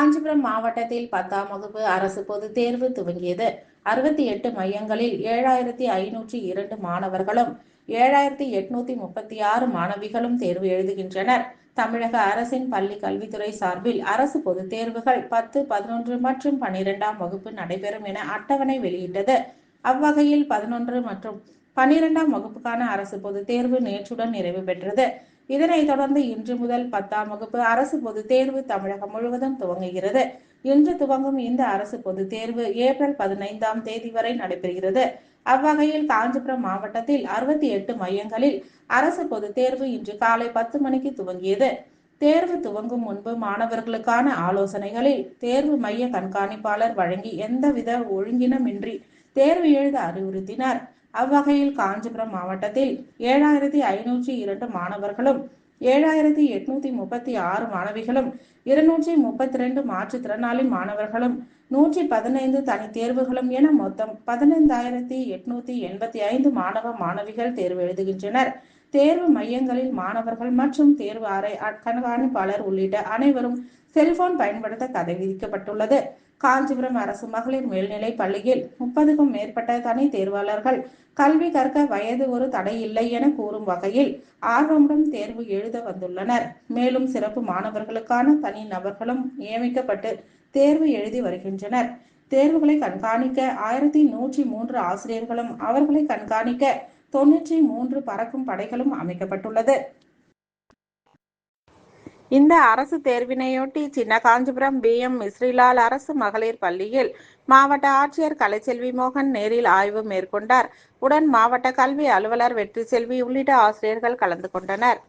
காஞ்சிபுரம் மாவட்டத்தில் 10ஆம் வகுப்பு அரசு பொதுத் தேர்வு துவங்கியது. 68 மையங்களில் 7502 மாணவர்களும் 7836 மாணவிகளும் தேர்வு எழுதுகின்றனர். தமிழக அரசின் பள்ளி கல்வித்துறை சார்பில் அரசு பொதுத் தேர்வுகள் 10, 11 மற்றும் 12ஆம் வகுப்பு நடைபெறும் என அட்டவணை வெளியிட்டது. அவ்வகையில் 11 மற்றும் 12ஆம் வகுப்புக்கான அரசு பொதுத் தேர்வு நேற்றுடன் நிறைவு பெற்றது. இதனைத் தொடர்ந்து இன்று முதல் 10ஆம் வகுப்பு அரசு பொதுத் தேர்வு தமிழகம் முழுவதும் துவங்குகிறது. இன்று துவங்கும் இந்த அரசு பொதுத் தேர்வு ஏப்ரல் 15ஆம் தேதி வரை நடைபெறுகிறது. அவ்வகையில் காஞ்சிபுரம் மாவட்டத்தில் 68 மையங்களில் அரசு பொதுத் தேர்வு இன்று காலை 10 மணிக்கு துவங்கியது. தேர்வு துவங்கும் முன்பு மாணவர்களுக்கான ஆலோசனைகளில் தேர்வு மைய கண்காணிப்பாளர் வழங்கி எந்தவித ஒழுங்கினமின்றி தேர்வு எழுத அறிவுறுத்தினார். அவ்வகையில் காஞ்சிபுரம் மாவட்டத்தில் 7502 மாணவர்களும் 7836 மாணவிகளும் 232 மாற்றுத்திறனாளி மாணவர்களும் 115 தனித் தேர்வுகளும் என மொத்தம் 15885 மாணவ மாணவிகள் தேர்வு எழுதுகின்றனர். தேர்வு மையங்களில் மாணவர்கள் மற்றும் தேர்வு அறை கண்காணிப்பாளர் உள்ளிட்ட அனைவரும் செல்போன் பயன்படுத்த தடை விதிக்கப்பட்டுள்ளது. காஞ்சிபுரம் அரசு மகளிர் மேல்நிலைப் பள்ளியில் 30க்கும் மேற்பட்ட தனி தேர்வாளர்கள் கல்வி கற்க வயது ஒரு தடை இல்லை என கூறும் வகையில் ஆர்வமுடன் தேர்வு எழுத வந்துள்ளனர். மேலும் சிறப்பு மாணவர்களுக்கான தனி நபர்களும் நியமிக்கப்பட்டு தேர்வு எழுதி வருகின்றனர். தேர்வுகளை கண்காணிக்க 1103 ஆசிரியர்களும் அவர்களை கண்காணிக்க 93 பறக்கும் படைகளும் அமைக்கப்பட்டுள்ளது. இந்த அரசு தேர்வினையொட்டி சின்ன காஞ்சிபுரம் BM மிஸ்ரிலால் அரசு மகளிர் பள்ளியில் மாவட்ட ஆட்சியர் கலைச்செல்வி மோகன் நேரில் ஆய்வு மேற்கொண்டார். உடன் மாவட்ட கல்வி அலுவலர் வெற்றிச்செல்வி உள்ளிட்ட ஆசிரியர்கள் கலந்து கொண்டனர்.